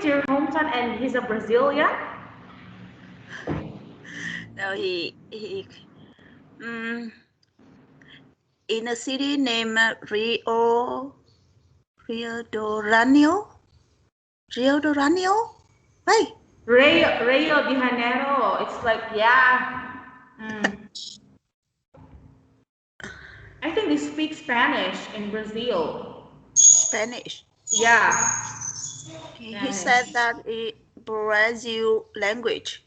your hometown and he's a Brazilian? No, um, in a city named Rio de Janeiro. Rio de Janeiro, right? Rio de Janeiro. It's like, yeah. Mm. I think they speak Spanish in Brazil. Spanish. Yeah, He said Spanish. that it Brazil language.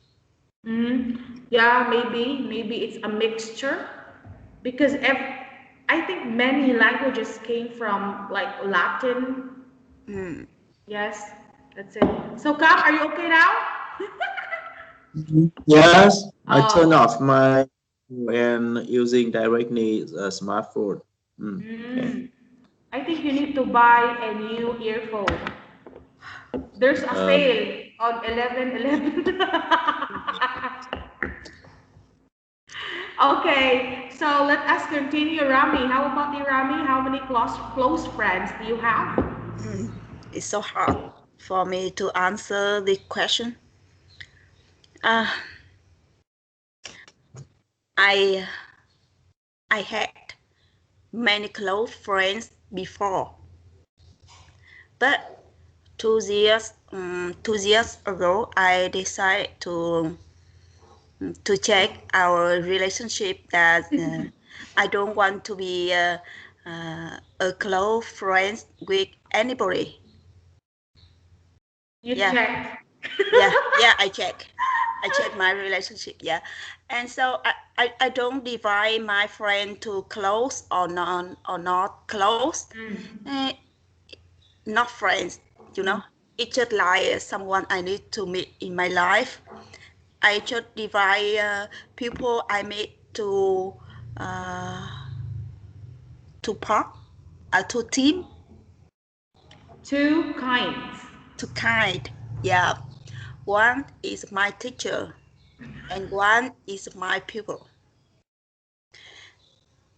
Yeah, maybe it's a mixture because I think many languages came from like Latin. Mm. Yes, that's it. So, Kam, are you okay now? Yes, I turn Oh, off my when using directly a smartphone. Okay. I think you need to buy a new earphone. There's a Um, sale on 11/11. Okay, so let us continue, Rami. How about you, Rami? How many close friends do you have? Mm. It's so hard for me to answer the question. Uh, I I had many close friends before, but 2 years ago, I decided to check our relationship that I don't want to be a close friend with anybody. You Yeah, checked. yeah. I check my relationship. Yeah, and so I don't divide my friend to close or not close. Mm, Eh, Not friends, you know. mm. It's just like someone I need to meet in my life. I just divide people I meet uh, to part, to team, Two kinds. to kind. Yeah, one is my teacher, and one is my pupil.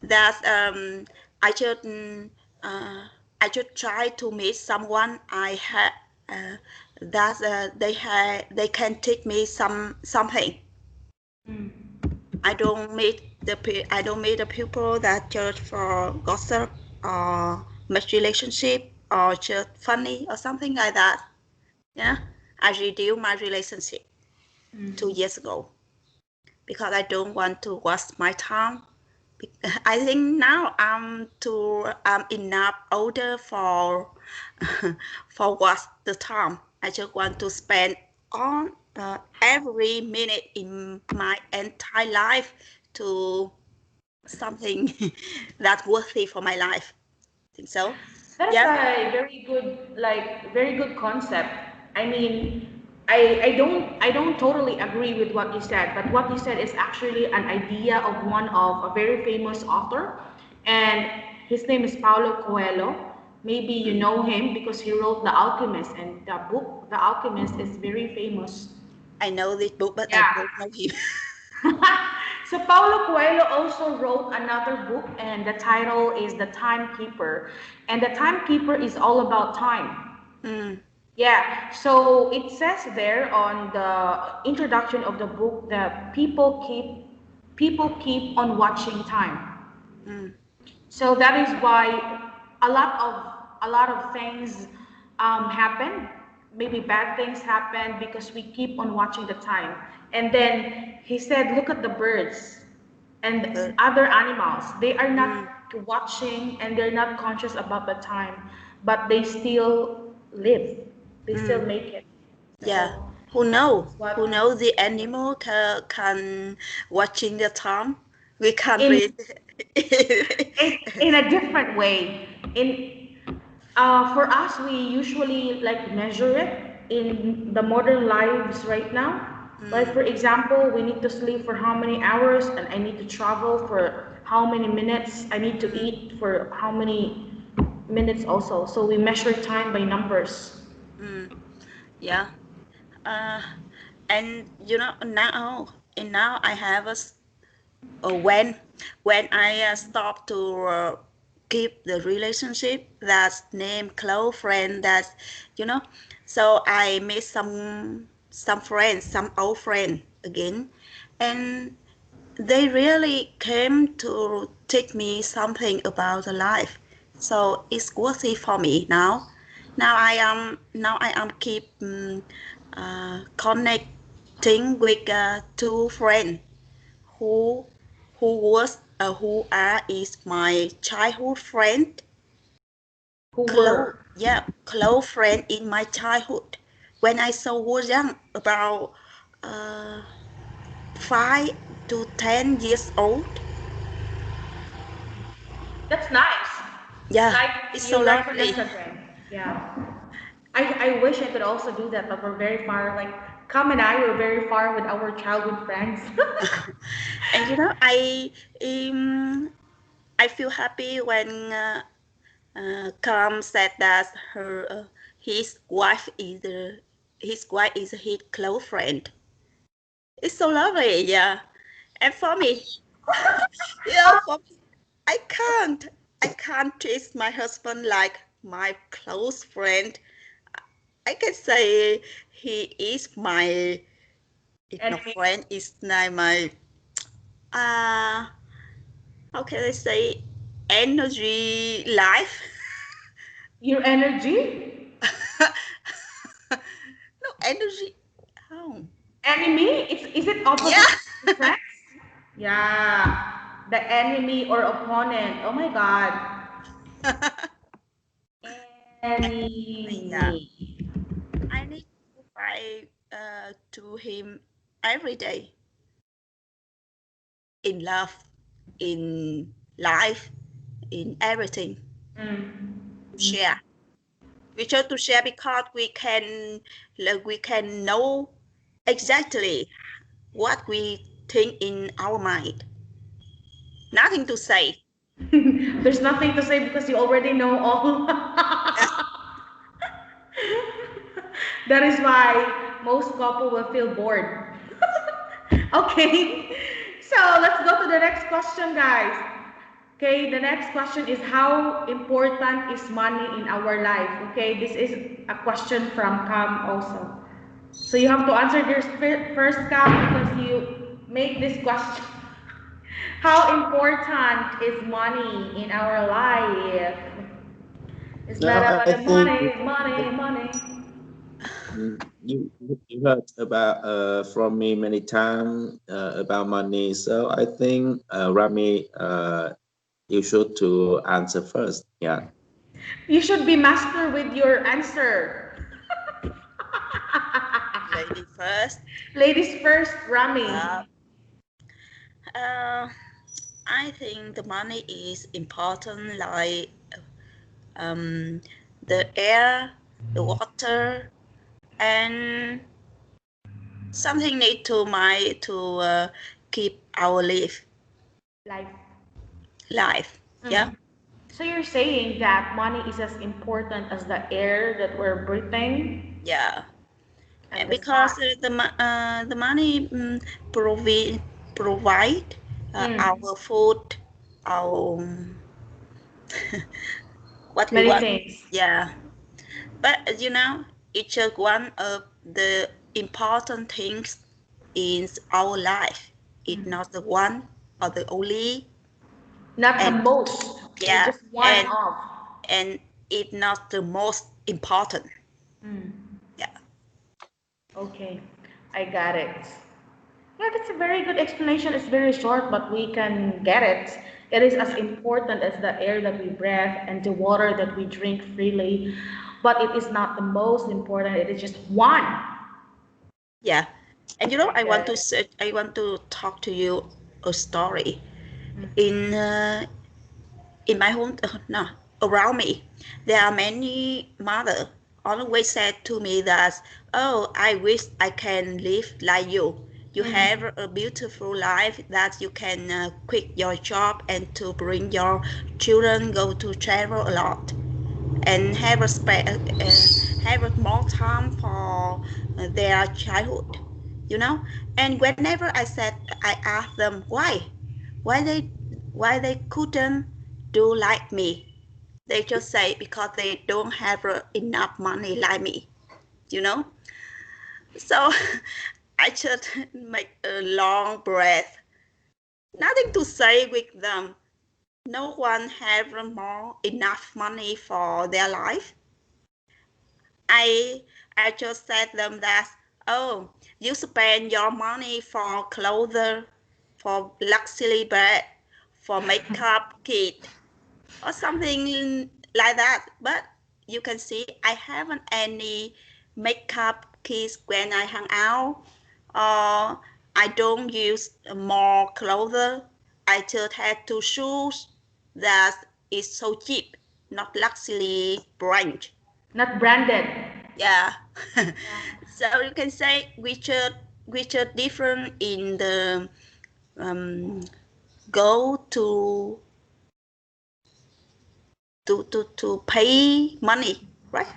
That I just uh, I just try to meet someone I had uh, that they can teach me something. Mm. I don't meet the people that just for gossip or make relationship or just funny or something like that. Yeah, I reduced my relationship 2 years ago because I don't want to waste my time. I think now I'm enough older for for waste the time. I just want to spend on every minute in my entire life to something that's worthy for my life. Think so? That is Yeah. a very good, like very good concept. I mean, I don't totally agree with what you said, but what you said is actually an idea of one of a very famous author, and his name is Paulo Coelho. Maybe you Mm. know him because he wrote The Alchemist, and the book The Alchemist is very famous. I know this book, but I Yeah. don't know him. So Paulo Coelho also wrote another book, and the title is The Timekeeper. And The Timekeeper is all about time. Mm, Yeah, so it says there on the introduction of the book that people keep on watching time. mm, So that is why a lot of things happen. Maybe bad things happen because we keep on watching the time. And then he said, look at the birds and uh, other animals. They are mm, not watching and they're not conscious about the time, but they still live. They still mm. make it. Yeah. So Who know? that's what Who know the animal can watching the time? We can't in read. in a different way. For us, we usually like measure it in the modern lives right now. Like Mm, for example, we need to sleep for how many hours, and I need to travel for how many minutes. I need to mm, eat for how many minutes also. So we measure time by numbers. mm. Yeah. Uh, and now I have when I stop keep the relationship that's named close friend, that's, you know. So I made some friends, some old friends again, and they really came to teach me something about the life. So it's worth it for me now. Now I am keep connecting with two friends who who are is my childhood friend, Who were? close friend in my childhood when I was young, about uh, 5 to 10 years old. That's nice. Yeah, Like it's so you lovely. reconnect again. Yeah. I wish I could also do that, but we're very far. Like Cam and I were very far with our childhood friends. And I feel happy when Kam said that his wife is his close friend. It's so lovely, yeah. And for me, for me, I can't treat my husband like my close friend. I can say he is my, if not Enemy. friend, is like my, uh, how can I say, energy life. Your energy? No, energy. Oh. Enemy? Is it Yeah. opposite to friends? Yeah. The enemy or opponent. Oh my god. Yeah. Enemy. I need to fight to him every day in love, in life, in everything Mm. to share. We try to share because we can know exactly what we think in our mind. Nothing to say. There's nothing to say because you already know all. That is why most couple will feel bored. Okay, so let's go to the next question, guys. Okay, the next question is how important is money in our life? Okay, this is a question from Cam also. So you have to answer this first, Cam, because you make this question. How important is money in our life? It's No, not about I the think money, money, money. you heard about from me many times about money, so I think Rami, you should to answer first. Yeah. You should be master with your answer. Lady first. Ladies first, Uh, Rami. uh, I think the money is important, like um, the air, the water, and something need to keep our Life. life. Yeah, Mm. So you're saying that money is as important as the air that we're breathing yeah. and the Because sun. the money provide Mm. our food, our what we Many want. things. Yeah, but it's just one of the important things in our life. It's Mm. not the one or the only, Not the and most. It's yeah, just one of. and it's not the most important. Mm. Yeah, Okay, I got it. Yeah, that's a very good explanation. It's very short, but we can get it. It is as yeah, important as the air that we breathe and the water that we drink freely, but it is not the most important. It is just one. yeah. And I get it. I want to talk to you a story. Mm. In my home, no, around me, there are many mother always said to me that, oh, I wish I can live like you. You have Mm. a beautiful life that you can quit your job and to bring your children go to travel a lot and have a more time for their childhood, you know. And whenever I ask them why they why they couldn't do like me, They just say because they don't have enough money like me, you know. So I just make a long breath. Nothing to say with them. No one have more enough money for their life. I I just said them that, oh, you spend your money for clothes, for luxury bed, for makeup kit, or something like that. But you can see I haven't any makeup kits when I hang out, or I don't use more clothes. I just had two shoes that is so cheap, not luxury brand. Not branded. Yeah. Yeah. So you can say which are different in the um, go to pay money, right?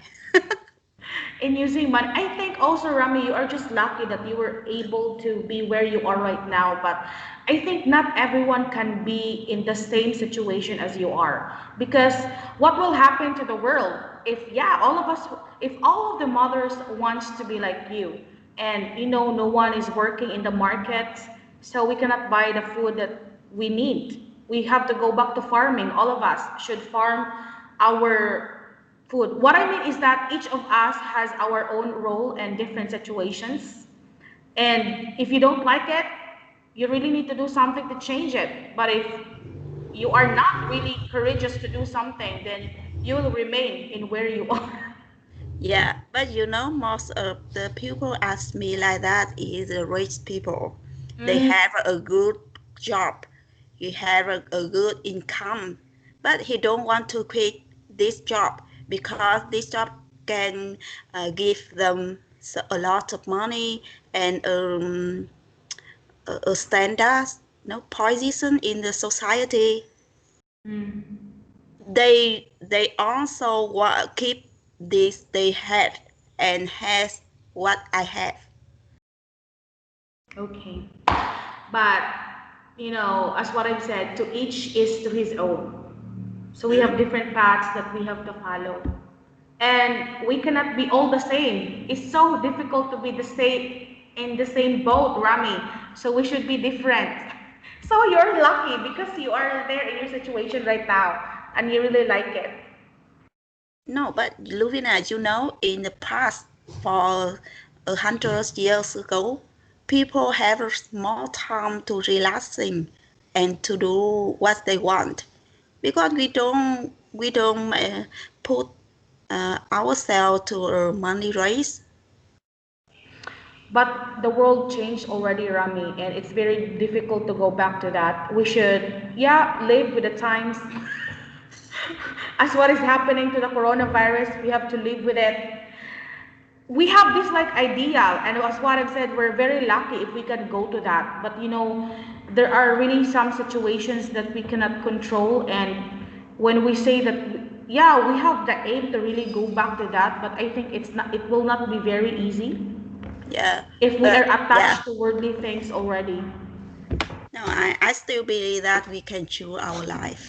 In using money, I think also, Rami, you are just lucky that you were able to be where you are right now. But I think not everyone can be in the same situation as you are. Because what will happen to the world if, yeah, all of us, if all of the mothers wants to be like you, and no one is working in the market, so we cannot buy the food that we need. We have to go back to farming. All of us should farm our food. What I mean is that each of us has our own role and different situations. And if you don't like it, you really need to do something to change it. But if you are not really courageous to do something, then you will remain in where you are. Yeah, but most of the people ask me like that is the rich people. They Mm, have a good job, he have a good income, but he don't want to quit this job because this job can give them a lot of money and a standard, position in the society. mm. They also want keep this they have and has what I have. Okay. But, as what I've said, to each is to his own. So we have Mm. different paths that we have to follow. And we cannot be all the same. It's so difficult to be the same in the same boat, Rami. So we should be different. So you're lucky because you are there in your situation right now and you really like it. No, but Luvina, in the past, for 100 years ago, people have more time to relaxing and to do what they want because we don't put ourselves to a money race. But the world changed already, Rami, and it's very difficult to go back to that. We should, yeah, live with the times. As what is happening to the coronavirus, we have to live with it. We have this like ideal, and as what I've said, we're very lucky if we can go to that. But there are really some situations that we cannot control, and when we say that, yeah, we have the aim to really go back to that, but I think it will not be very easy Yeah, if we are but yeah, attached to worldly things already. no, I still believe that we can choose our life.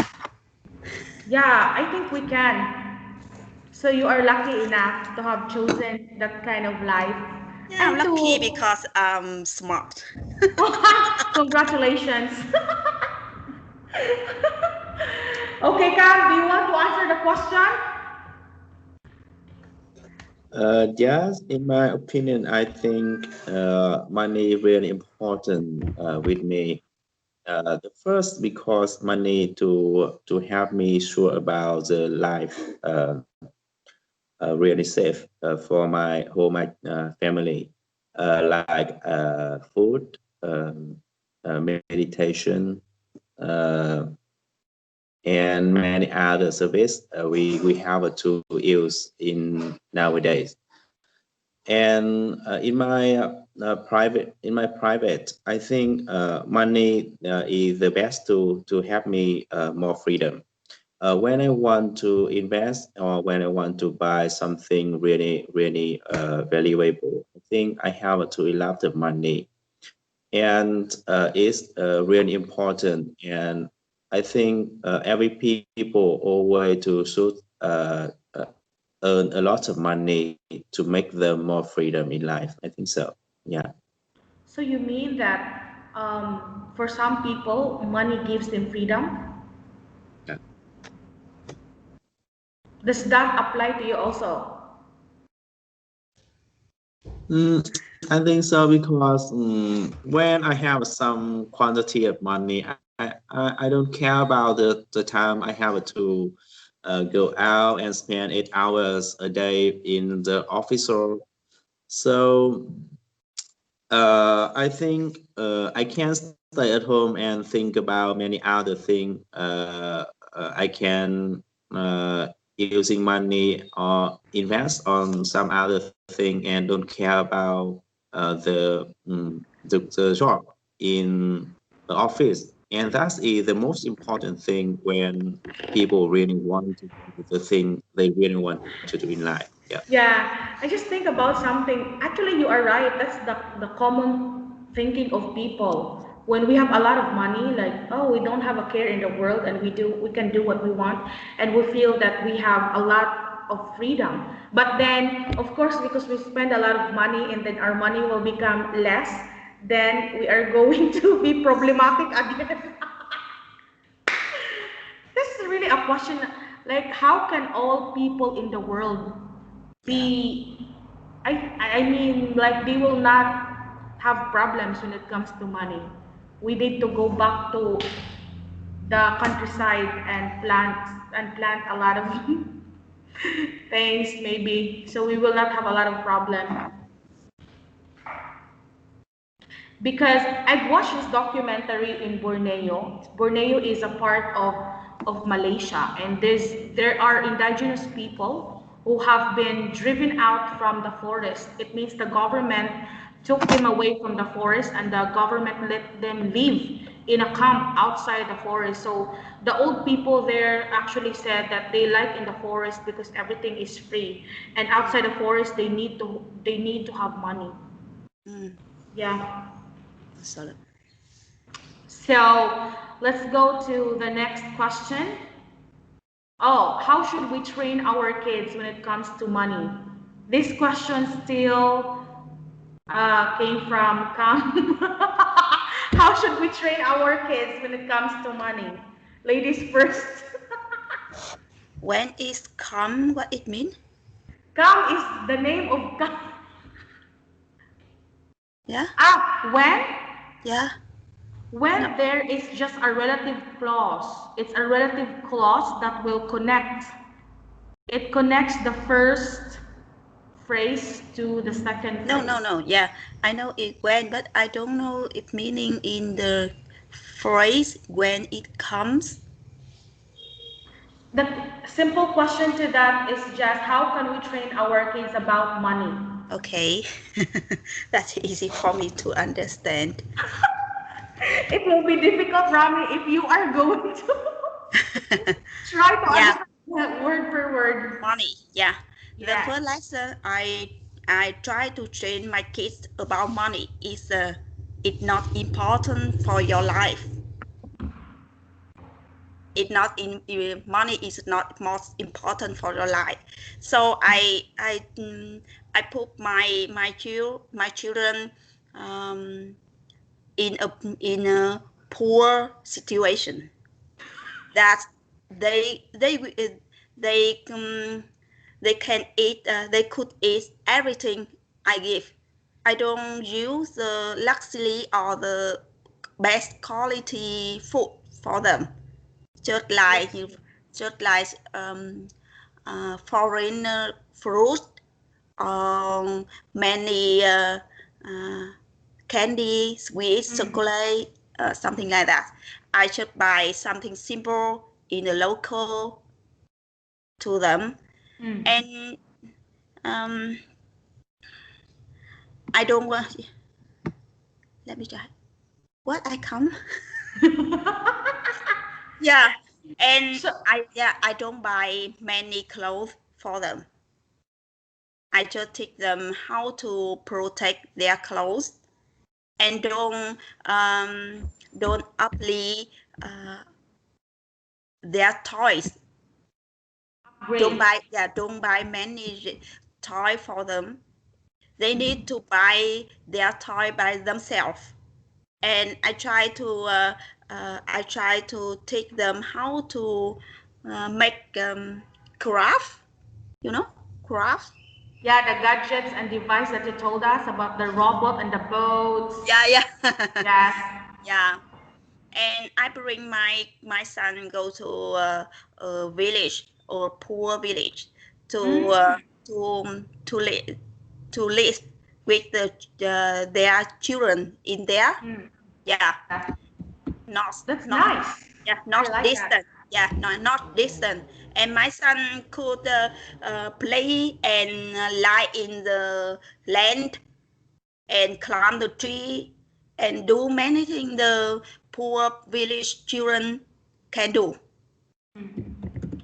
Yeah, I think we can. So you are lucky enough to have chosen that kind of life Yeah, I'm and lucky to because I'm smart. congratulations. Okay, Cam, do you want to answer the question? Yes, in my opinion, I think money is really important with me. The first, because money to help me sure about the life really safe for my whole my family, like food, meditation, uh, and many other service we have to use in nowadays. And in my private, I think money is the best to help me more freedom. When I want to invest or when I want to buy something really valuable, I think I have to a lot of money, and it's really important. And I think every people always to should earn a lot of money to make them more freedom in life. I think so. Yeah. So you mean that for some people, money gives them freedom? Yeah. Does that apply to you also? I think so because when I have some quantity of money, I don't care about the time I have to go out and spend 8 hours a day in the office. Or so I think I can stay at home and think about many other things. I can using money or invest on some other thing and don't care about the job in the office. And that is the most important thing when people really want to do the thing they really want to do in life. Yeah. Yeah, I just think about something. Actually, you are right. That's the common thinking of people. When we have a lot of money, like, oh, we don't have a care in the world and we can do what we want and we feel that we have a lot of freedom. But then, of course, because we spend a lot of money and then our money will become less, then we are going to be problematic again. This is really a question, like how can all people in the world Yeah. be I mean like they will not have problems when it comes to money. We need to go back to the countryside and plant a lot of things maybe so we will not have a lot of problem because I've watched this documentary in Borneo. Borneo is a part of Malaysia, and there are indigenous people who have been driven out from the forest. It means the government took them away from the forest, and the government let them live in a camp outside the forest. So the old people there actually said that they like in the forest because everything is free, and outside the forest they need to have money. Mm. Yeah. So, So let's go to the next question. Oh, how should we train our kids when it comes to money? This question still came from Kam. How should we train our kids when it comes to money? Ladies first. when is come, what it mean? Kam is the name of Kam. Yeah. Ah, when? Yeah. No. When there is just a relative clause. It's a relative clause that will connect. It connects the first phrase to the second No, phrase. no, no. Yeah, I know it when, but I don't know its meaning in the phrase when it comes. The simple question to that is just how can we train our kids about money? Okay, that's easy for me to understand. It will be difficult, Rami, if you are going to try to Yeah, understand that word per word. money. Yeah, the Yes. first lesson I try to train my kids about money is it's not important for your life. It not in money is not most important for your life. So I put my children um, in a poor situation that they they can eat they could eat everything I give. I don't use the luxury or the best quality food for them, just Yes. like just like foreign fruit, many candy, sweets, Mm. chocolate, something like that. I should buy something simple in the local to them, Mm. and um, I don't want. Let me try. What I come? Yeah, and So, I don't buy many clothes for them. I just teach them how to protect their clothes and don't uply uh, their toys. Great. Don't buy many toy for them. They need to buy their toy by themselves. And I try to teach them how to make craft, craft. Yeah, the gadgets and device that you told us about the robot and the boats. Yeah. Yes. Yeah. And I bring my son go to a village or poor village to live with their children in there. Yeah. That's nice. Not I like distant. that. Yeah, not distant. And my son could play and lie in the land and climb the tree and do many things the poor village children can do.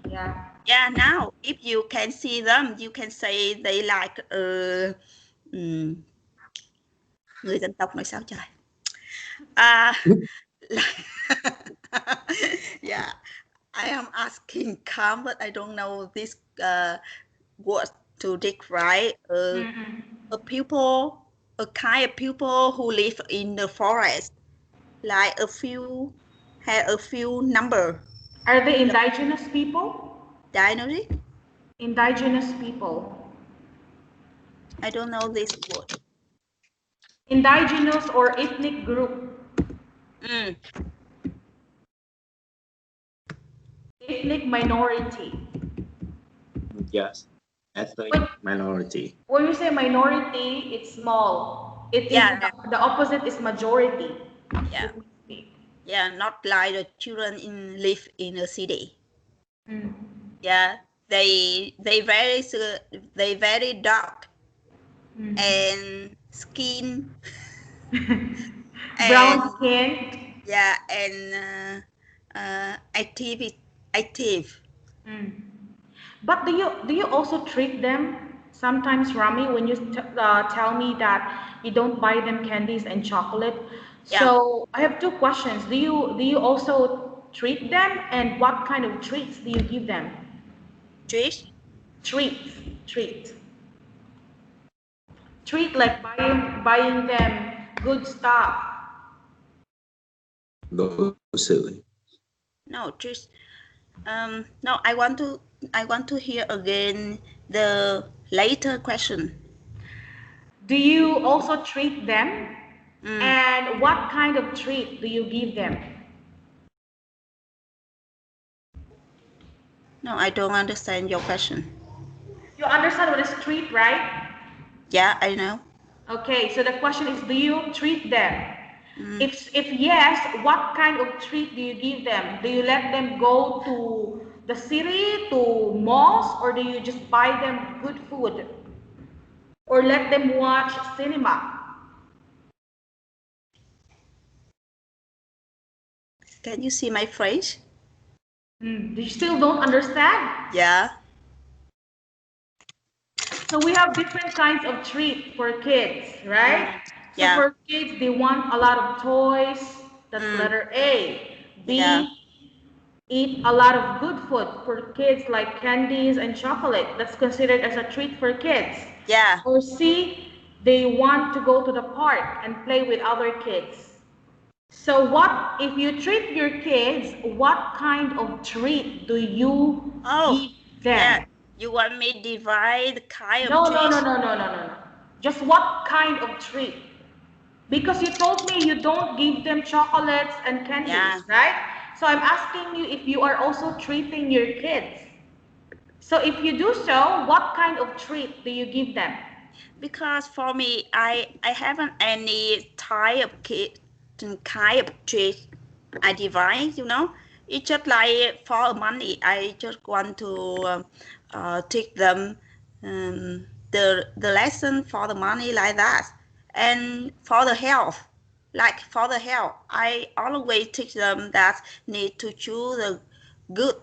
Yeah. Yeah, now if you can see them, you can say they like người dân tộc nói sao trời? Yeah, I am asking calm, but I don't know this word to describe a people, a kind of people who live in the forest, like have a few number. Are they indigenous people? Dynamic? Indigenous people. I don't know this word. Indigenous or ethnic group. Ethnic minority. Yes, ethnic minority. When you say minority, it's small. The opposite is majority. Yeah. Yeah, not like the children live in a city. Yeah, they very dark and skin. Brown skin. Yeah, and active. But do you also treat them sometimes, Rami, when you tell me that you don't buy them candies and chocolate? Yeah. So I have two questions. Do you also treat them, and what kind of treats do you give them? Treat? Treat like buying them good stuff. Grocery. No, treat. No, I want to hear again the later question. Do you also treat them? And what kind of treat do you give them? No, I don't understand your question. You understand what is treat, right? Yeah, I know. Okay, so the question is, do you treat them? If yes, what kind of treat do you give them? Do you let them go to the city, to malls, or do you just buy them good food? Or let them watch cinema? Can you see my face? You still don't understand? Yeah. So we have different kinds of treat for kids, right? So Yeah. for kids, they want a lot of toys. That's letter A. B, Yeah. eat a lot of good food for kids like candies and chocolate. That's considered as a treat for kids. Yeah. Or C, they want to go to the park and play with other kids. So what, if you treat your kids, what kind of treat do you give them? Yeah. You want me to divide the kind No, of no, treat? no. Just what kind of treat? Because you told me you don't give them chocolates and candies, right? So I'm asking you if you are also treating your kids. So if you do so, what kind of treat do you give them? Because for me, I haven't any type of kind of treat I divide, It's just like for money, I just want to teach them the lesson for the money like that. And for the health, I always teach them that need to choose a good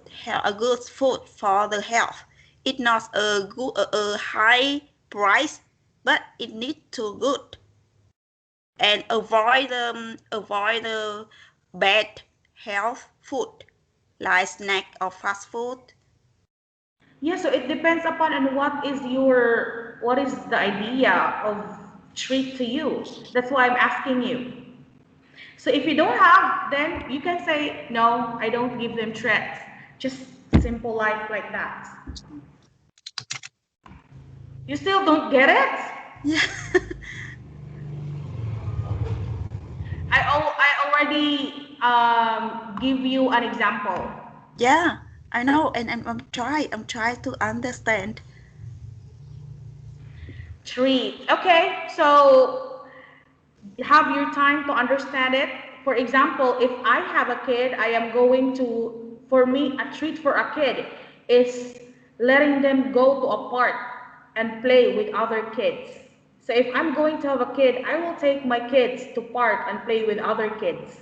food for the health. It's not a high price, but it needs to good and avoid the bad health food. like snack or fast food. Yeah, so it depends upon and what is the idea of treat to you. That's why I'm asking you. So if you don't have, then you can say, no, I don't give them treats. Just simple life like that. You still don't get it? Yeah. I already give you an example. Yeah, I know, and I'm trying to understand. Treat. Okay, so have your time to understand it. For example, if I have a kid, I am going to, for me, a treat for a kid is letting them go to a park and play with other kids. So if I'm going to have a kid, I will take my kids to park and play with other kids.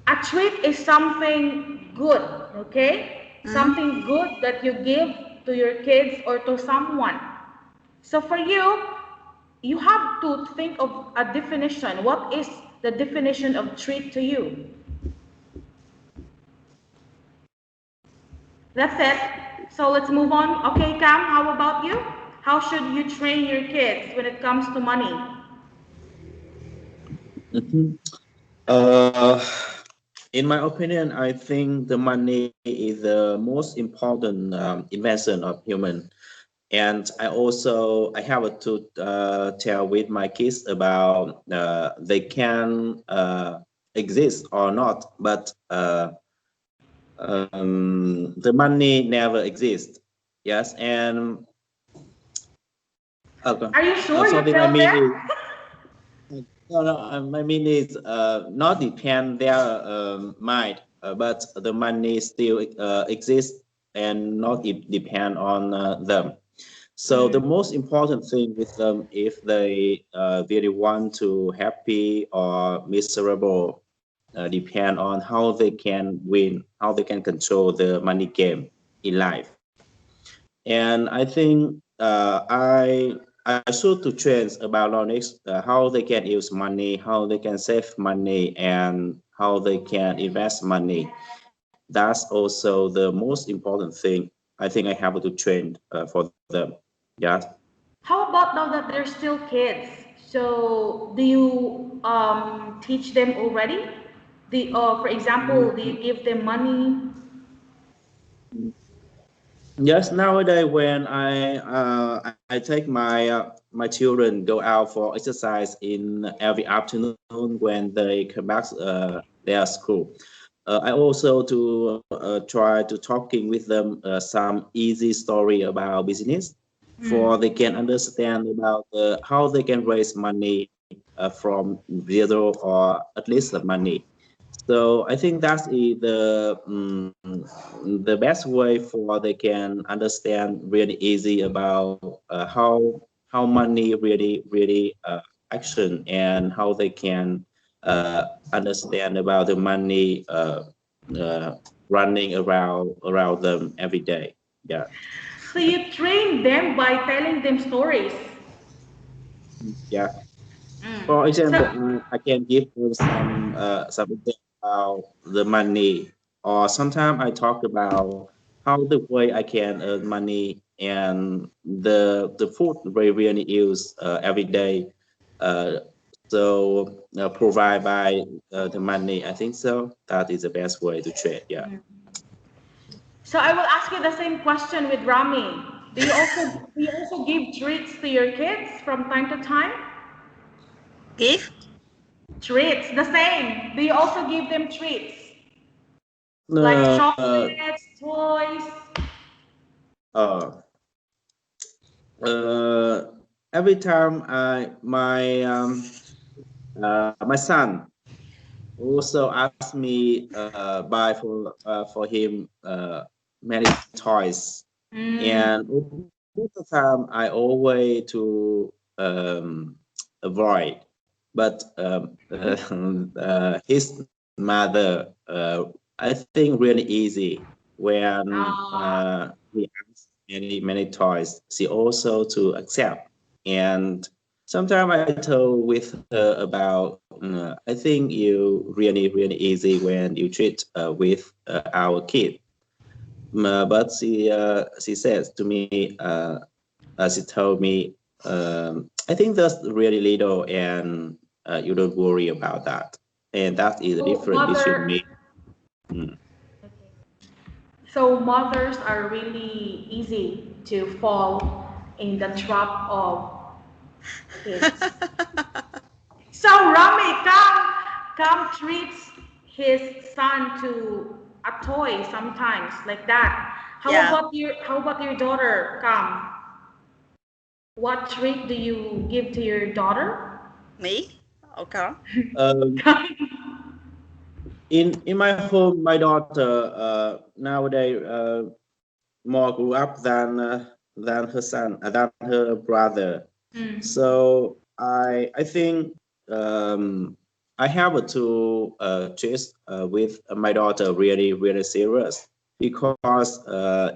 A treat is something good, okay? Mm, Something good that you give to your kids or to someone. So for you have to think of a definition. What is the definition of treat to you? That's it. So let's move on. Okay, Cam, how about you? How should you train your kids when it comes to money? Mhm. Uh, in my opinion, I think the money is the most important invention of human. And I have to tell with my kids about they can exist or not, but the money never exists. Yes, and Are you sure you something I felt mean it? is no, no. I mean is not depend their mind, but the money still exists and not depend on them. So the Mm. most important thing with them, if they really want to happy or miserable, depend on how they can win, how they can control the money game in life. And I think I should to train about knowledge how they can use money, how they can save money, and how they can invest money. That's also the most important thing. I think I have to train for them. Yeah. How about now that they're still kids? So do you teach them already? For example, do you give them money? Yes, nowadays when I take my children go out for exercise in every afternoon when they come back their school. I also to try to talking with them some easy story about business, for they can understand about how they can raise money from zero or at least the money. So I think that's the best way for they can understand really easy about how money really action and how they can understand about the money uh, running around them every day. Yeah. So you train them by telling them stories. Yeah. Mm. For example, So I can give them some example about the money, or sometimes I talk about how the way I can earn money and the food we really use every day. Uh, provide by the money. I think so. That is the best way to trade. Yeah. so I will ask you the same question with Rami. Do you also give treats to your kids from time to time? give? Treats, the same. Do you also give them treats? Like Uh, chocolates, toys? uh, uh, every time my son also asked me buy for him many toys, Mm. and most of the time I always to avoid, but his mother I think really easy when he asks many toys, she also to accept, and sometimes I told with her about, I think you really easy when you treat with our kid. But she says to me, she told me, I think that's really little, and you don't worry about that. And that is the So difference between me. Mm. so mothers are really easy to fall in the trap of kids. So Rami, come treats his son to a toy sometimes like that. Yeah, How about your daughter? Come, what treat do you give to your daughter? me. Okay. Um, in my home, my daughter nowadays more grew up than her son, than her brother. Mm. So I think I have to treat with my daughter really serious, because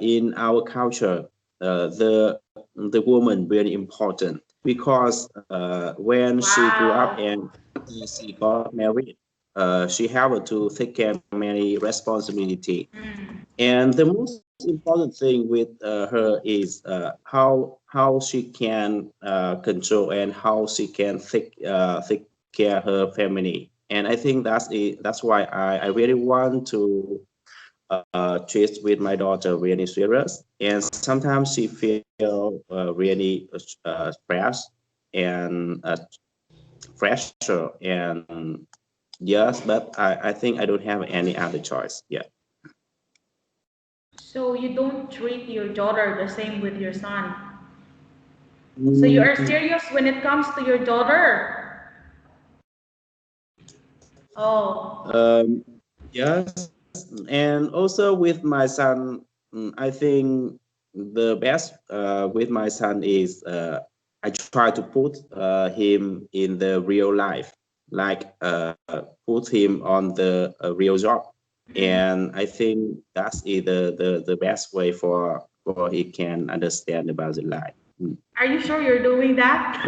in our culture the woman very important, because when she grew up Wow. and she got married, she have to take care of many responsibility. Mm. And the most important thing with her is how she can control and how she can take care of her family. And I think that's why I really want to treat with my daughter really serious. And sometimes she feel really stressed and pressure. And yes, but I think I don't have any other choice. Yeah. So you don't treat your daughter the same with your son. So you are Mm, serious when it comes to your daughter. Oh. Um, yes, and also with my son, I think the best with my son is I try to put him in the real life, like put him on the real job, and I think that's the best way for he can understand about the life. Mm. Are you sure you're doing that?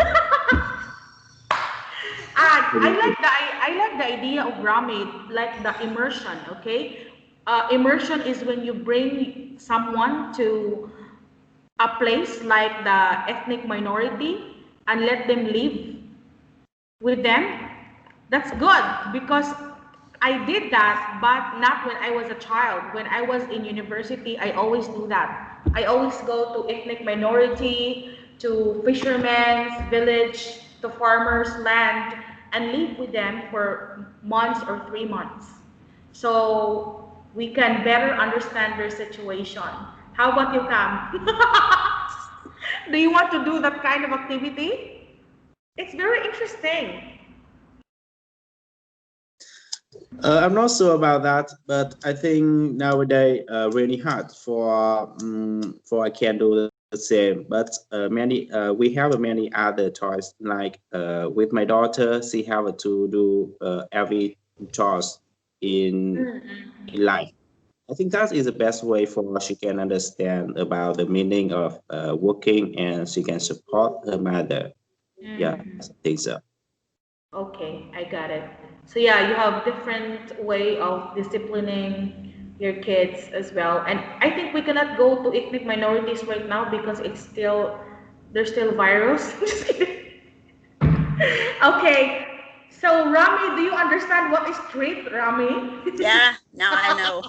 I like the idea of Rami, like the immersion. Okay, immersion is when you bring someone to a place like the ethnic minority and let them live with them. That's good because I did that, but not when I was a child. When I was in university, I always do that. I always go to ethnic minority, to fishermen's village, to farmers' land, and live with them for months or 3 months. So we can better understand their situation. How about you, Cam? Do you want to do that kind of activity? It's very interesting. I'm not sure about that, but I think nowadays really hard for I can do the same. But many we have many other toys, like with my daughter, she have to do every chores in in life. I think that is the best way for she can understand about the meaning of working, and she can support her mother. Yes, I Mm. think so. Okay, I got it. So yeah, you have different way of disciplining your kids as well. And I think we cannot go to ethnic minorities right now because it's still there's still virus. Just kidding. Okay. So Rami, do you understand what is treat, Rami? Yeah, now I know.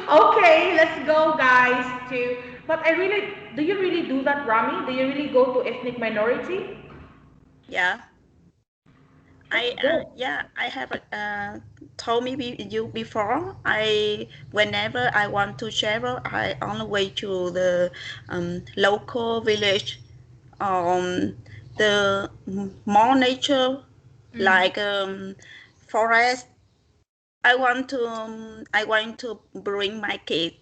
Okay, let's go guys to but I really do you really do that, Rami? Do you really go to ethnic minority? Yeah. That's good. I have told you before. I whenever I want to travel, I on the way to the local village, the more nature Mm. like forest. I want to bring my kid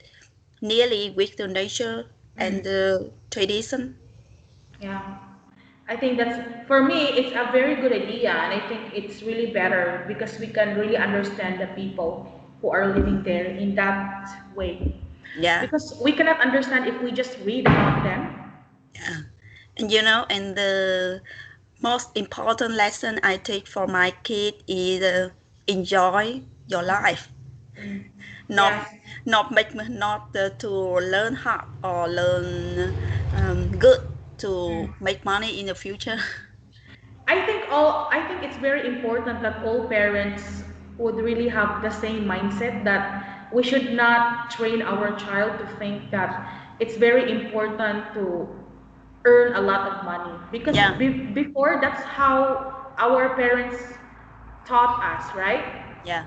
nearly with the nature and Mm. the tradition. Yeah. I think that's for me it's a very good idea and I think it's really better because we can really understand the people who are living there in that way. Yeah, Because we cannot understand if we just read about them. yeah. And the most important lesson I take for my kid is enjoy your life, not Yes. to learn hard or learn good to make money in the future. I think it's very important that all parents would really have the same mindset that we should not train our child to think that it's very important to earn a lot of money because Yeah, before that's how our parents taught us, right? yeah.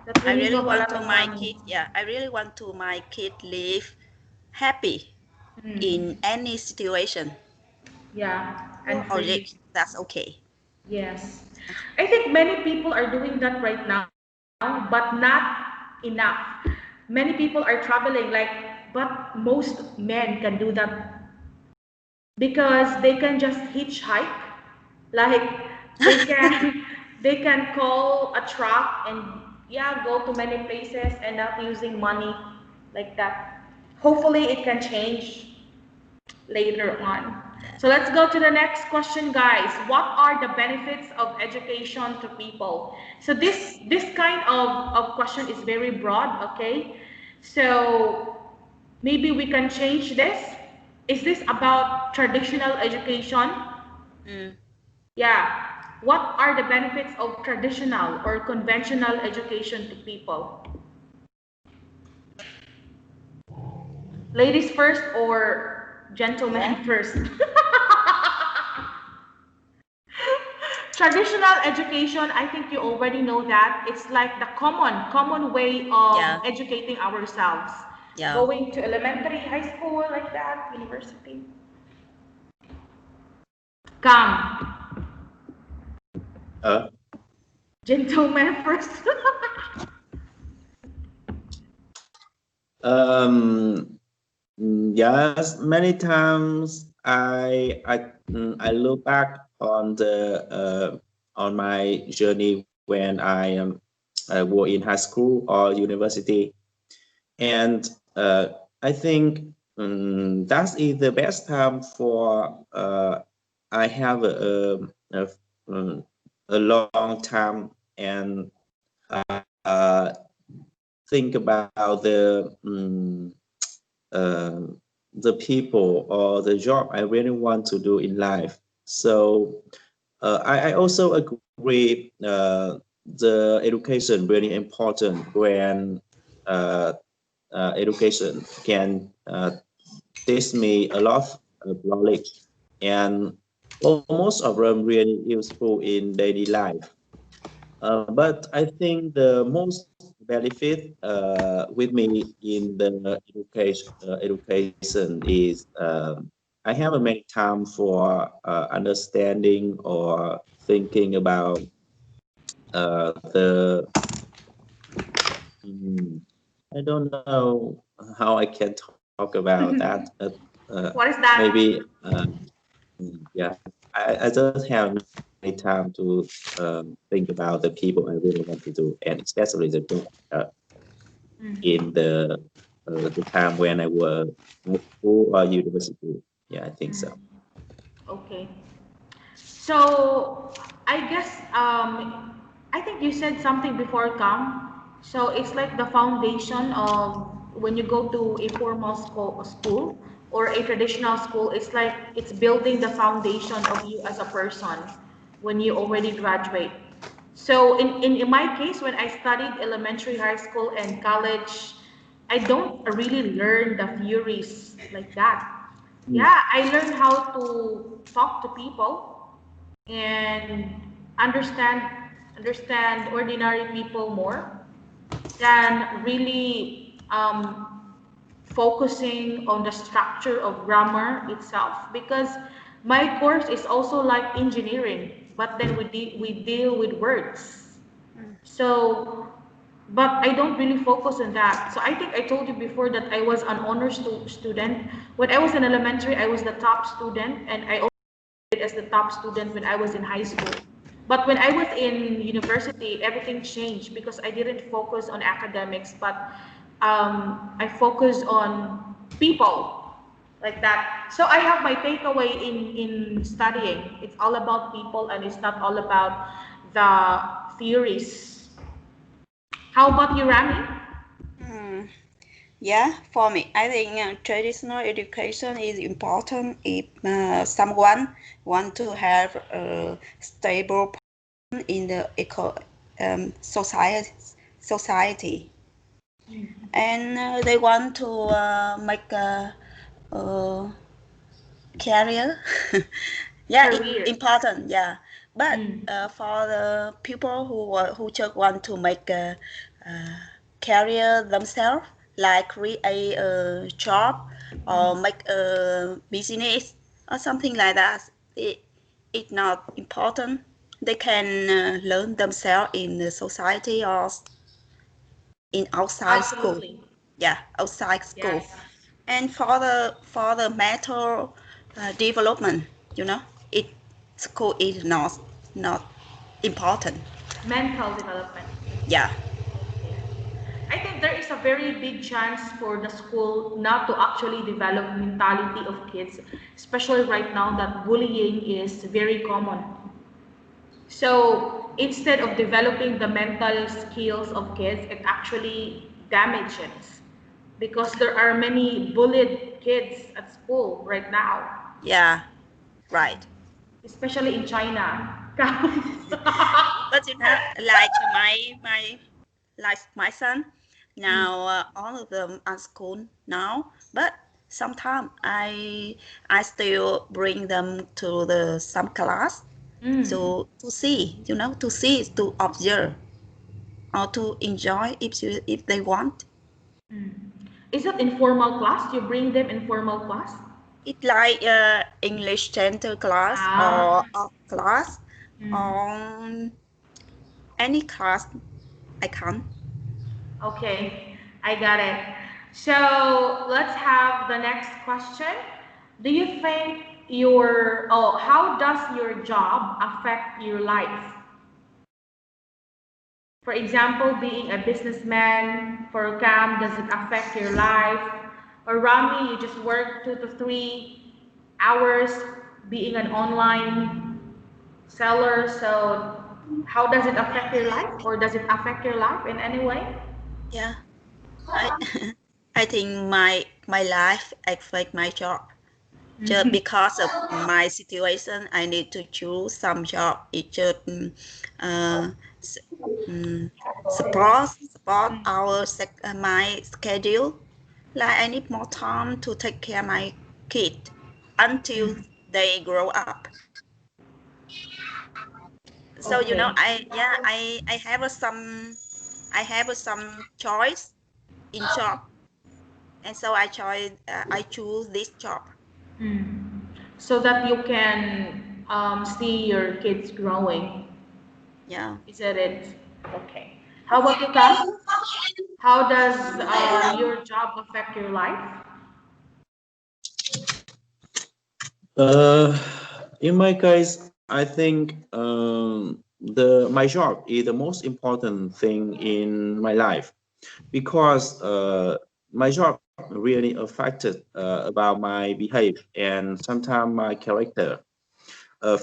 That we I need to really have a want lot to of my money. kid. Yeah, I really want to my kid live happy Mm. in any situation. Yeah, and Or free. that's okay. Yes. I think many people are doing that right now, but not enough. Many people are traveling but most men can do that because they can just hitchhike. Like they can they can call a truck and yeah, go to many places and not using money like that. Hopefully it can change later on. So let's go to the next question, guys. What are the benefits of education to people? So this kind of question is very broad, okay? So maybe we can change this. Is this about traditional education? Mm. Yeah. What are the benefits of traditional or conventional education to people? Ladies first or Yeah. gentlemen first? Traditional education, I think you already know that. It's like the common way Yeah. of educating ourselves. Yeah. Going to elementary, high school, like that, university. Come, Uh, gentlemen first. um, yes, many times I look back on my journey when I was in high school or university, and I think that is the best time for I have um, a long time and uh, think about uh, the people or the job I really want to do in life. So I also agree the education really important when uh, education can teach me a lot of knowledge and almost of them really useful in daily life. But I think the most benefit with me in the education is I have a many time for understanding or thinking about the mm, I don't know how I can talk about that. What is Maybe that? yeah, I just have many time to think about the people I really want to do, and especially the job in the time when I was high school or university. Yeah, I think so. Okay. So I guess I think you said something before, Kam. So it's like the foundation of when you go to a formal school or a traditional school. It's like it's building the foundation of you as a person when you already graduate. So in my case, when I studied elementary, high school, and college, I don't really learn the theories like that. Mm, Yeah, I learned how to talk to people and understand understand ordinary people more than really focusing on the structure of grammar itself because my course is also like engineering, but then we deal with words. Mm. So, but I don't really focus on that. So I think I told you before that I was an honor student. When I was in elementary, I was the top student, and I also did as the top student when I was in high school. But when I was in university, everything changed because I didn't focus on academics, but I focused on people. like that. So I have my takeaway in studying. It's all about people and it's not all about the theories. How about you, Rami? Mm, yeah, for me, I think traditional education is important if someone want to have a stable position in the society, and they want to make a career. Yeah, it's Career. important. Yeah, but Mm. for the people who just want to make a career themselves, like create a job or Mm. make a business or something like that, it's not important. They can learn themselves in the society or in outside school. Absolutely. Yeah, outside school. Yes. And for the mental development, you know, it school is not important. Mental development. Yeah, Okay. I think there is a very big chance for the school not to actually develop mentality of kids, especially right now that bullying is very common. So instead of developing the mental skills of kids, it actually damages because there are many bullied kids at school right now, yeah, right. especially in China. But you know, like my son, Mm, now all of them are school now, but sometimes I still bring them to the some class mm, to see, you know, to see, to observe or to enjoy if they want. mm. Is it informal class? You bring them informal class? It's like English center class or Ah, art class mm. or any class I can. Okay, I got it. So let's have the next question. Do you think how does your job affect your life? For example, being a businessman for Cam, does it affect your life? Or Rami, you just work 2 to 3 hours being an online seller. So how does it affect your life? Or does it affect your life in any way? Yeah, I I think my life affect my job. Just because of my situation, I need to choose some job. It just uh, s- mm, support our my schedule. Like I need more time to take care of my kid until Mm. they grow up. So you know, Okay. I have some choice in job, and so I choose this job. Mm. So that you can see your kids growing. Yeah. Is that it? Okay. How about you, Cam? How does your job affect your life? Uh, in my case, I think the my job is the most important thing in my life because my job really affected about my behavior and sometimes my character.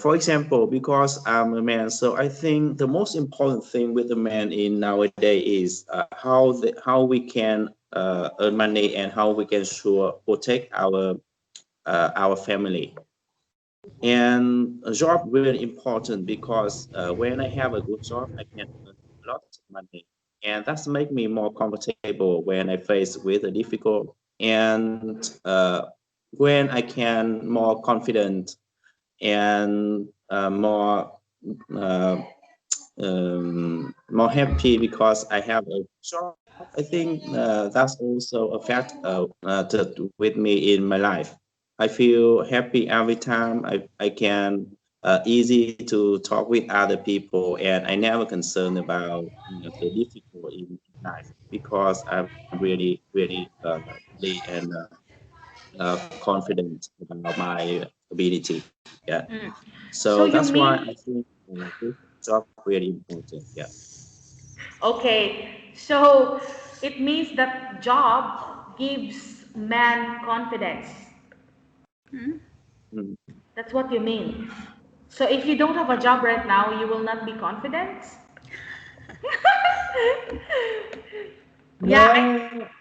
For example, because I'm a man, so I think the most important thing with a man in nowadays is how we can earn money and how we can sure protect our family. And a job really important because when I have a good job, I can earn a lot of money, and that's make me more comfortable when I face with a difficult and when I can more confident and uh, more happy because I have a job. I think that's also a fact with me in my life. I feel happy every time I can easy to talk with other people and I never concerned about the difficult in life because I'm really and confident about my ability. Yeah. Mm. So So you that's why I mean, think this job really important. Yeah. okay, so it means that job gives man confidence. Mm. That's what you mean. So if you don't have a job right now, you will not be confident? Yeah,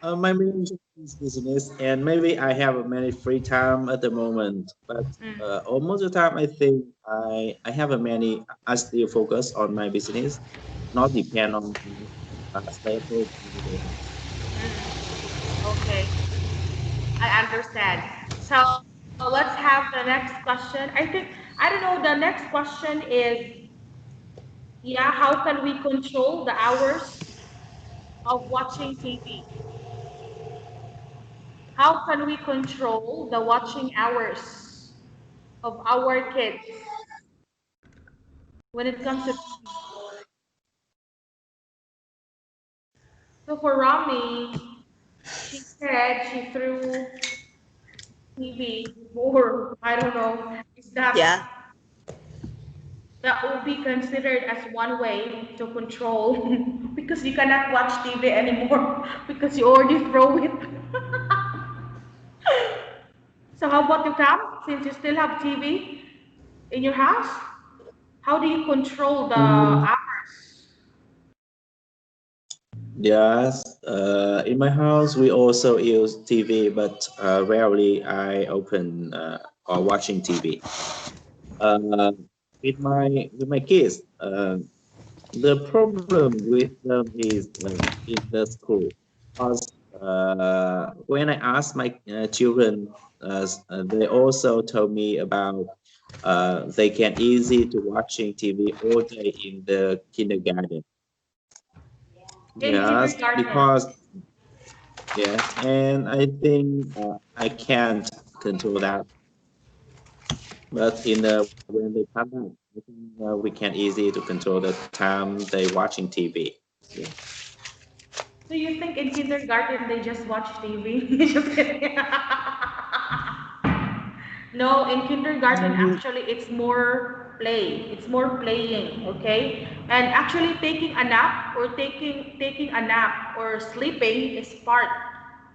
No, my main is business, and maybe I have a many free time at the moment. But mm, almost the time, I think I have a many. I still focus on my business, not depend on stable. okay, I understand. So let's have the next question. I don't know, the next question is, yeah, how can we control the hours of watching TV? How can we control the watching hours of our kids when it comes to TV? So for Rami, she said she threw TV before. I don't know. Is Yeah. that would be considered as one way to control because you cannot watch TV anymore because you already throw it. So how about you, Cam? Since you still have TV in your house, how do you control the Mm, hours? yes, in my house we also use TV, but rarely I open or watching TV. Uh, with my kids, the problem with them is in the school. Because when I asked my children, they also told me about they can easy to watching TV all day in the kindergarten. In Yes, kindergarten. because yes, and I think I can't control that. But in the when they come back, I think we can easy to control the time they watching TV. Yeah. So you think in kindergarten they just watch TV? Just kidding. No, in kindergarten Mm, actually it's more play. It's more playing, okay? And actually taking a nap or taking a nap or sleeping is part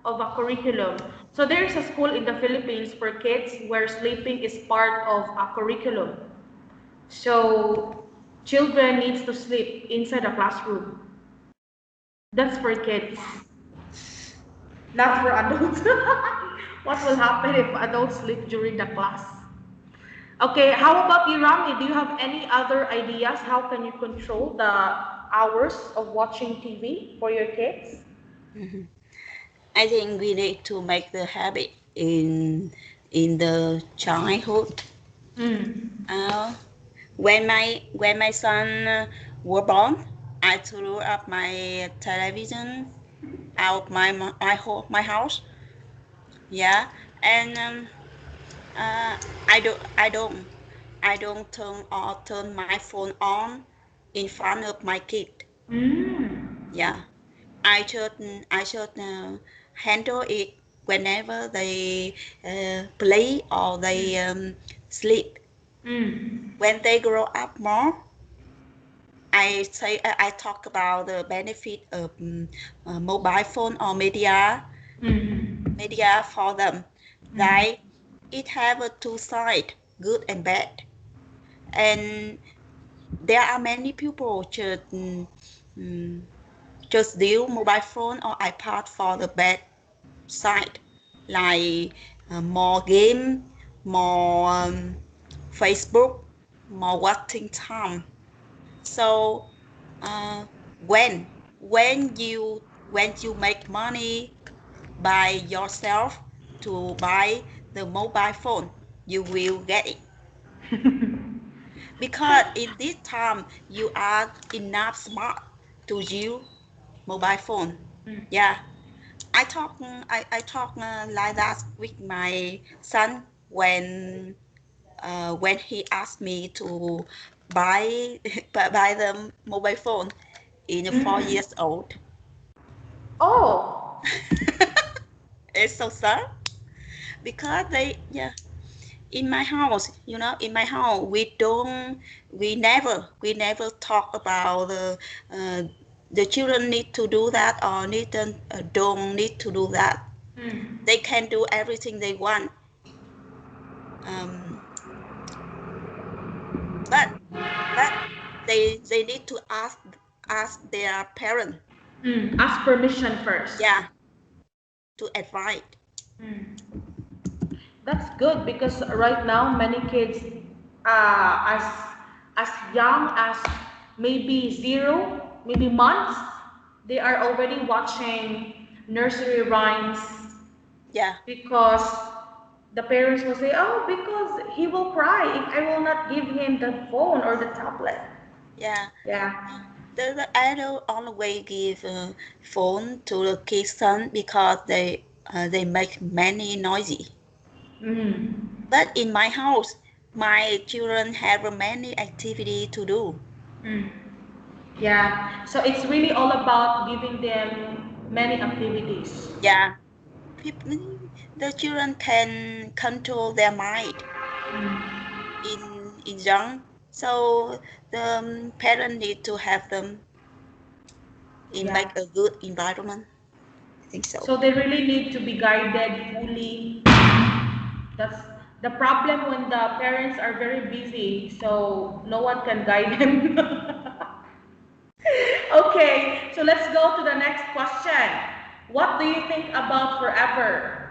of a curriculum. So there's a school in the Philippines for kids where sleeping is part of a curriculum. So children needs to sleep inside a classroom. That's for kids, not for adults. What will happen if adults sleep during the class? Okay, how about you, Rami? Do you have any other ideas? How can you control the hours of watching TV for your kids? I think we need to make the habit in the childhood. Mm. Uh, when my son were born, I threw up my television out my house. Yeah, and I don't turn my phone on in front of my kid. Mm. Yeah, I should handle it whenever they play or they sleep. Mm. When they grow up more, I talk about the benefit of mobile phone or Mm. media for them. Mm. That it have a two side, good and bad. And there are many people mm, just deal mobile phone or iPad for the bad side, like more game, more Facebook, more watching time. So uh, when when you make money by yourself to buy the mobile phone, you will get it, because in this time you are enough smart to use mobile phone. Mm. Yeah, I talk like that with my son when he asked me to buy buy the mobile phone in 4 years Mm. old. Oh. It's so sad because yeah, in my house we never talk about the children need to do that or don't need to do that. Mm. They can do everything they want. Um, but they need to ask their parent. Ask permission first. Yeah, to advise. That's good because right now many kids, as young as maybe 0, maybe months, they are already watching nursery rhymes Yeah, because the parents will say, "Oh, because he will cry if I will not give him the phone or the tablet." yeah. Yeah, The adult always give a phone to the kids son because they make many noisy. mm. But in my house, my children have many activity to do. Mm. Yeah. So it's really all about giving them many activities. Yeah, people, the children can control their mind Mm. in young. So the parent need to have them in Yeah. make a good environment. I think so. So they really need to be guided fully. That's the problem when the parents are very busy, so no one can guide them. Okay, so let's go to the next question. What do you think about forever?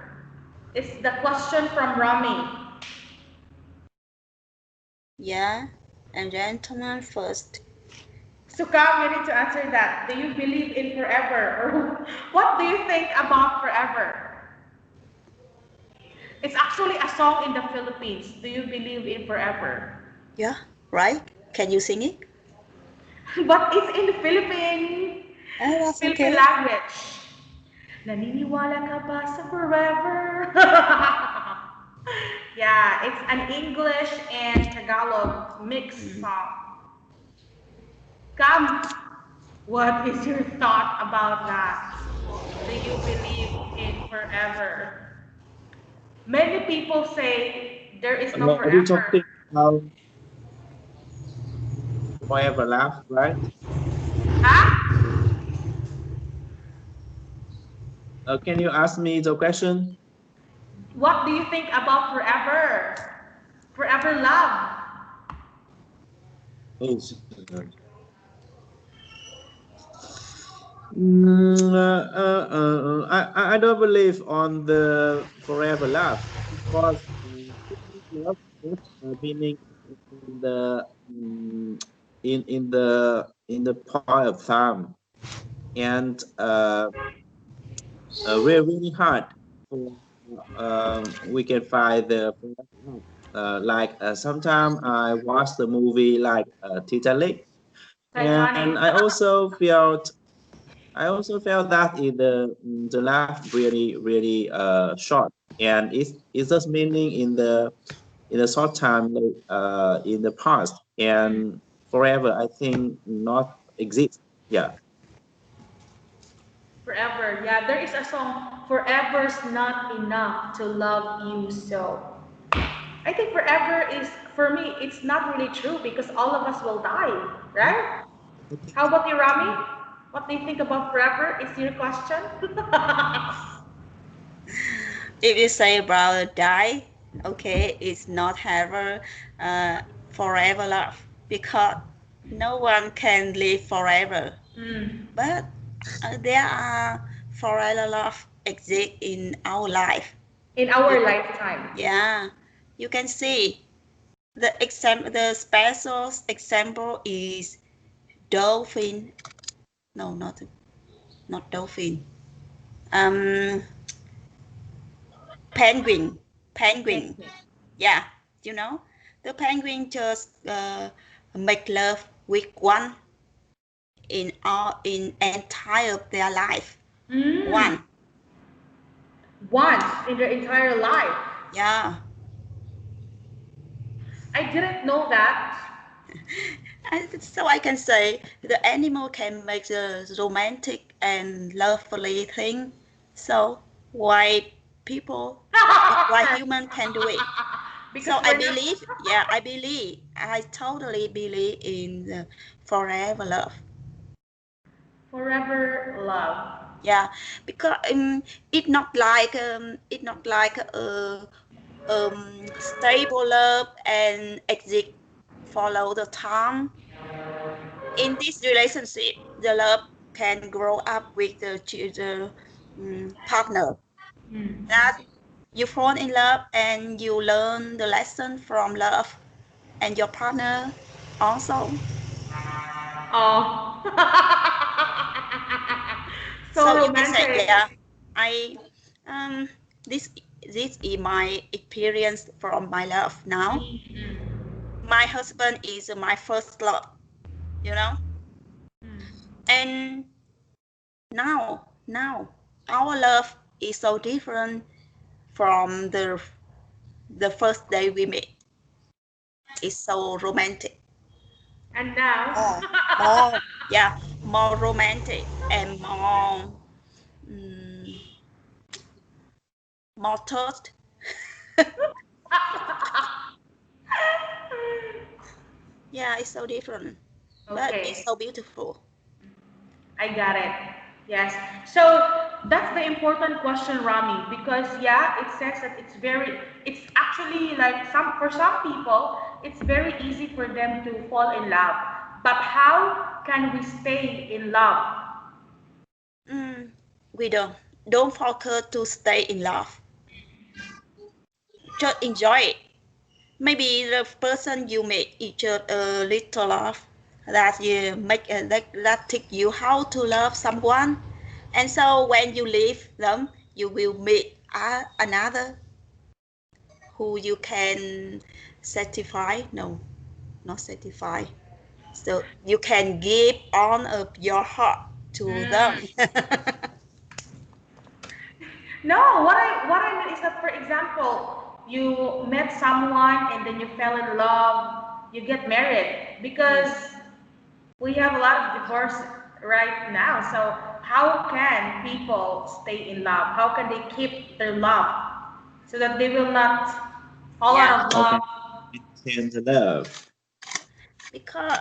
It's the question from Rami. Yeah, and gentlemen first. Sukam, you need to answer that. Do you believe in forever? Or what do you think about forever? It's actually a song in the Philippines. Do you believe in forever? Yeah, right? Can you sing it? But it's in the That's Philippine okay. language. Naniniwala ka ba sa forever? Yeah, it's an English and Tagalog mixed Mm. song. Come, what is your thought about that? Do you believe in forever? Many people say there is no Are we forever. talking about forever laugh, right? Huh? Can you ask me the question? What do you think about forever? Forever love. Oh, I don't believe on the forever love because love is meaning in the in the point of time and really hard for we can find the forever love. Like sometimes I watch the movie like Titanic, and Titanic. I also felt that in the laugh really short, and it's just meaning in the short time in the past and forever. I think not exist. Yeah. Forever. Yeah, there is a song, Forever's Not Enough to Love You So. I think forever is, for me, it's not really true because all of us will die, right? How about you, Rami? What do you think about forever? Is your question? If you say brother die, okay, it's not ever uh, forever love because no one can live forever. Mm, But there are forever love exist in our life. in You, our lifetime. yeah, you can see the special example is dolphin. No, not dolphin. Um, penguin. Penguin. Penguin. Yeah, you know, the penguin just make love with one in entire their life. Mm, One. once in their entire life. Yeah. I didn't know that. So I can say the animal can make the romantic and lovely thing. So why people, why human can do it? So Because we're not I totally believe in the forever love. forever love. Yeah, because it not like stable love and exist follow the time. In this relationship, the love can grow up with the partner. Mm. That you fall in love and you learn the lesson from love, and your partner also. Oh. So So you can say, romantic. yeah, I um this this is my experience from my love now. Mm. My husband is my first love, you know, Mm. and now our love is so different from the first day we met. It's so romantic. And now. More, more, yeah, more romantic and mm, more touched. Yeah, it's so different, but it's Okay. so beautiful. I got it. Yes. So that's the important question, Rami, because yeah, it says that it's actually like for some people, it's very easy for them to fall in love. But how can we stay in love? Mm, we don't focus to stay in love. Just enjoy it. Maybe the person you meet is just a little love that you make that teach you how to love someone, and so when you leave them, you will meet another who you can satisfy. No, not satisfy. So you can give all of your heart to them. Mm. No, what I mean is that, for example, you met someone and then you fell in love, you get married because we have a lot of divorce right now. So how can people stay in love? How can they keep their love so that they will not fall Yeah, out of How can love? you maintain the love? because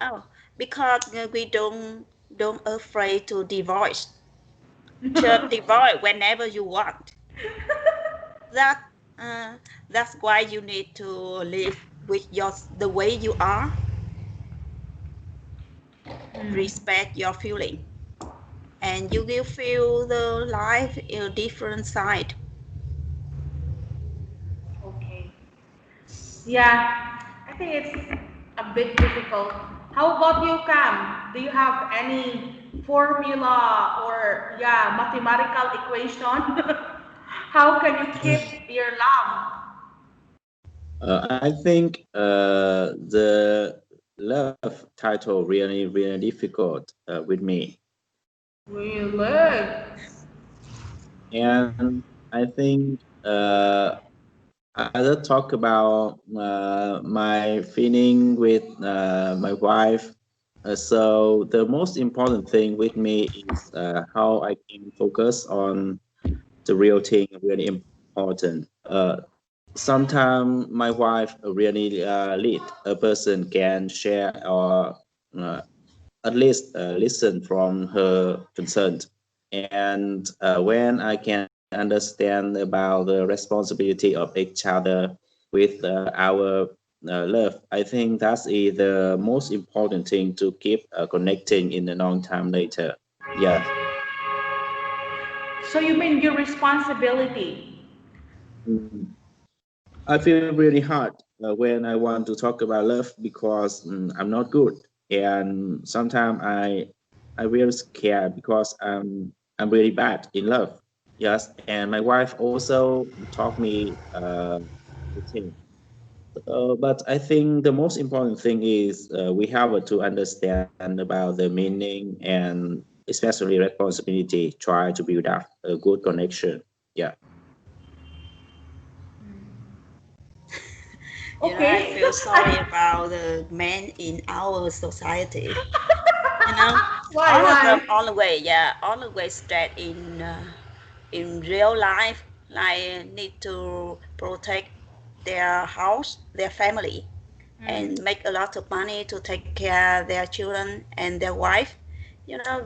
oh because we don't afraid to divorce. Just divorce whenever you want. That uh, that's why you need to live with your the way you are. Mm, Respect your feeling, and you will feel the life in a different side. okay. Yeah, I think it's a bit difficult. How about you, Cam? Do you have any formula or yeah, mathematical equation? How can you keep your love? I think the love title really difficult with me, Really? and I think I will talk about my feeling with my wife. So the most important thing with me is how I can focus on the real thing, really important. Sometimes my wife really lead a person can share or uh, at least listen from her concern. And when I can understand about the responsibility of each other with our love, I think that's the most important thing to keep connecting in a long time later. Yeah. So you mean your responsibility? Mm. I feel really hard when I want to talk about love because I'm not good, and sometimes I really scared because I'm really bad in love. Yes, and my wife also taught me the thing. But I think the most important thing is we have to understand about the meaning and especially responsibility. Try to build up a good connection. Yeah. I Okay. feel sorry about the men in our society. You know, Why? all of them Why? always straight in real life, like need to protect their house, their family, Mm. and make a lot of money to take care of their children and their wife.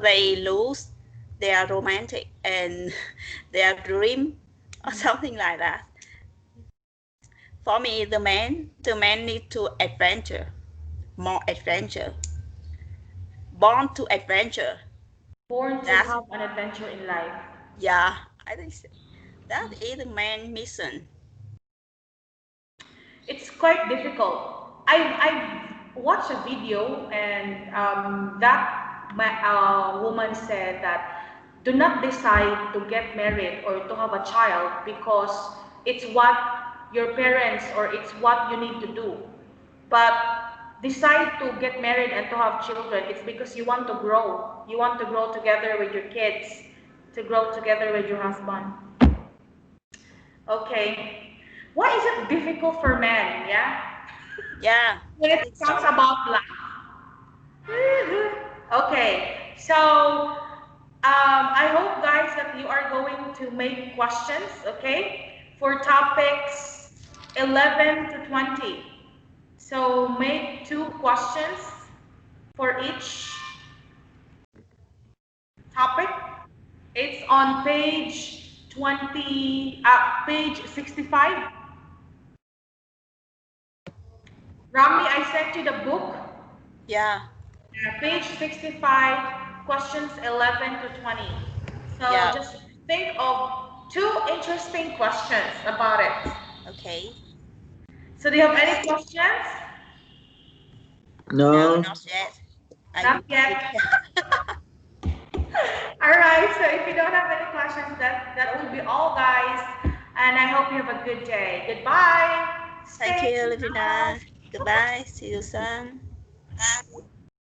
They lose their romantic and their dream or something like that. For me, the man need to adventure, more adventure, born to adventure. Born to That's have an adventure in life. yeah. I think that is the main mission. It's quite difficult. I watched a video and woman said that do not decide to get married or to have a child because it's what your parents or it's what you need to do. But decide to get married and to have children. It's because you want to grow. You want to grow together with your kids, to grow together with your husband. Okay. Why is it difficult for men? Yeah. Yeah, When I it think talks so. about life. Okay, so I hope guys that you are going to make questions, okay, for topics 11 to 20. So make 2 questions for each topic. It's on page 20, page 65. Rami, I sent you the book. Yeah, Page 65, questions 11 to 20. So yeah. just think of 2 interesting questions about it. Okay. So do you have any questions? No, No, not yet. I Not yet. prepare. All right, so if you don't have any questions, that will be all, guys. And I hope you have a good day. Goodbye. Thank Stay you, tuned. Livina. Goodbye. See you soon.